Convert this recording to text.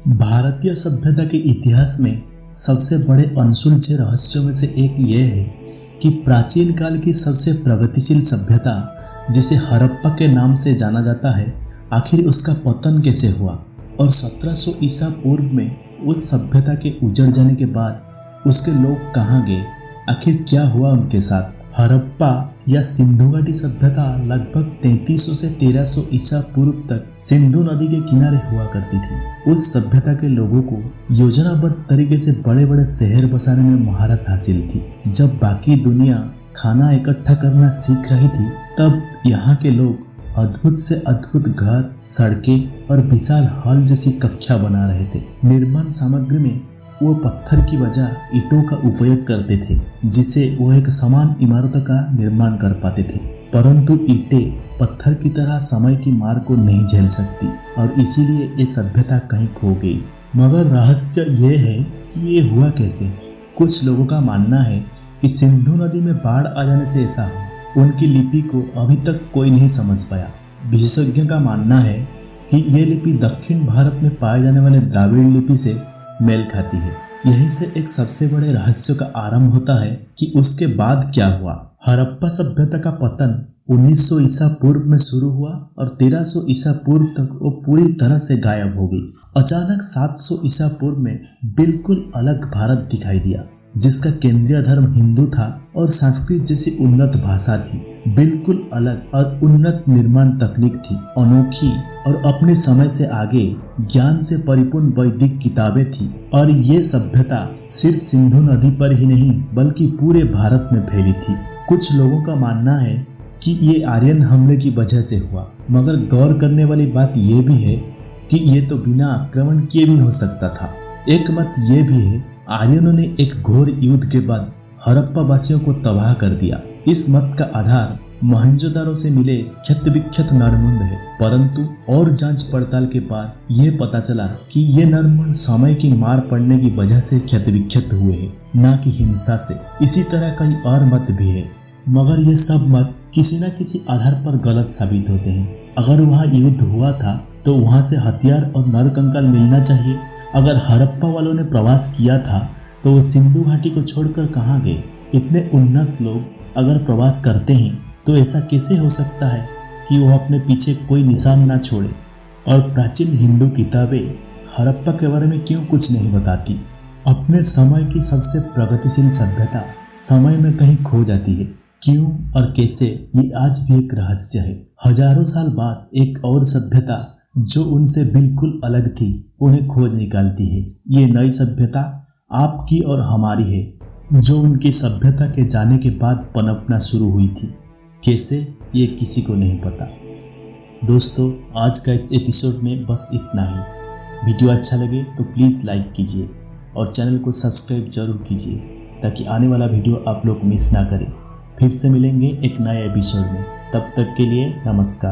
भारतीय सभ्यता के इतिहास में सबसे बड़े अनसुलझे रहस्यों में से एक ये है कि प्राचीन काल की सबसे प्रगतिशील सभ्यता जिसे हड़प्पा के नाम से जाना जाता है, आखिर उसका पतन कैसे हुआ और 1700 ईसा पूर्व में उस सभ्यता के उजड़ जाने के बाद उसके लोग कहाँ गए, आखिर क्या हुआ उनके साथ। हड़प्पा या सिंधु घाटी सभ्यता लगभग 3300 से 1300 ईसा पूर्व तक सिंधु नदी के किनारे हुआ करती थी। उस सभ्यता के लोगों को योजनाबद्ध तरीके से बड़े बड़े शहर बसाने में महारत हासिल थी। जब बाकी दुनिया खाना इकट्ठा करना सीख रही थी, तब यहाँ के लोग अद्भुत से अद्भुत घर, सड़कें और विशाल हॉल जैसी कक्षा बना रहे थे। निर्माण सामग्री में वो पत्थर की बजाय ईंटों का उपयोग करते थे, जिसे वो एक समान इमारतों का निर्माण कर पाते थे। परंतु ईंटें पत्थर की तरह समय की मार को नहीं झेल सकती और इसीलिए ये सभ्यता कहीं खो गई। मगर रहस्य ये है कि ये हुआ कैसे। कुछ लोगों का मानना है कि सिंधु नदी में बाढ़ आ जाने से ऐसा हुआ। उनकी लिपि को अभी तक कोई नहीं समझ पाया। विशेषज्ञों का मानना है कि ये लिपि दक्षिण भारत में पाए जाने वाले द्राविड़ लिपि से मेल खाती है। यहीं से एक सबसे बड़े रहस्य का आरंभ होता है कि उसके बाद क्या हुआ। हड़प्पा सभ्यता का पतन 1900 ईसा पूर्व में शुरू हुआ और 1300 ईसा पूर्व तक वो पूरी तरह से गायब हो गई। अचानक 700 ईसा पूर्व में बिल्कुल अलग भारत दिखाई दिया, जिसका केंद्रीय धर्म हिंदू था और संस्कृत जैसी उन्नत भाषा थी। बिल्कुल अलग और उन्नत निर्माण तकनीक थी, अनोखी और अपने समय से आगे ज्ञान से परिपूर्ण वैदिक किताबें थी। और ये सभ्यता सिर्फ सिंधु नदी पर ही नहीं बल्कि पूरे भारत में फैली थी। कुछ लोगों का मानना है कि ये आर्यन हमले की वजह से हुआ, मगर गौर करने वाली बात ये भी है कि ये तो बिना आक्रमण किए भी हो सकता था। एक मत ये भी है, आर्यनों ने एक घोर युद्ध के बाद हड़प्पा वासियों को तबाह कर दिया। इस मत का आधार मोहनजोदारो से मिले क्षत विक्षत नरमुंड है, परंतु और जांच पड़ताल के बाद यह पता चला कि ये नरमुंड समय की मार पड़ने की वजह से क्षत विक्षत हुए हैं, न कि हिंसा से। इसी तरह कई और मत भी है, मगर ये सब मत किसी न किसी आधार पर गलत साबित होते हैं। अगर वहाँ युद्ध हुआ था तो वहाँ से हथियार और नरकंकाल मिलना चाहिए। अगर हड़प्पा वालों ने प्रवास किया था तो वो सिंधु घाटी को छोड़कर कहाँ गए। इतने उन्नत लोग अगर प्रवास करते हैं तो ऐसा कैसे हो सकता है कि वो अपने पीछे कोई निशान ना छोड़े। और प्राचीन हिंदू किताबें हड़प्पा के बारे में क्यों कुछ नहीं बताती। अपने समय की सबसे प्रगतिशील सभ्यता समय में कहीं खो जाती है। क्यों और कैसे, ये आज भी एक रहस्य है। हजारों साल बाद एक और सभ्यता जो उनसे बिल्कुल अलग थी उन्हें खोज निकालती है। ये नई सभ्यता आपकी और हमारी है, जो उनकी सभ्यता के जाने के बाद पनपना शुरू हुई थी। कैसे, ये किसी को नहीं पता। दोस्तों, आज का इस एपिसोड में बस इतना ही। वीडियो अच्छा लगे तो प्लीज़ लाइक कीजिए और चैनल को सब्सक्राइब जरूर कीजिए ताकि आने वाला वीडियो आप लोग मिस ना करें। फिर से मिलेंगे एक नए एपिसोड में। तब तक के लिए नमस्कार।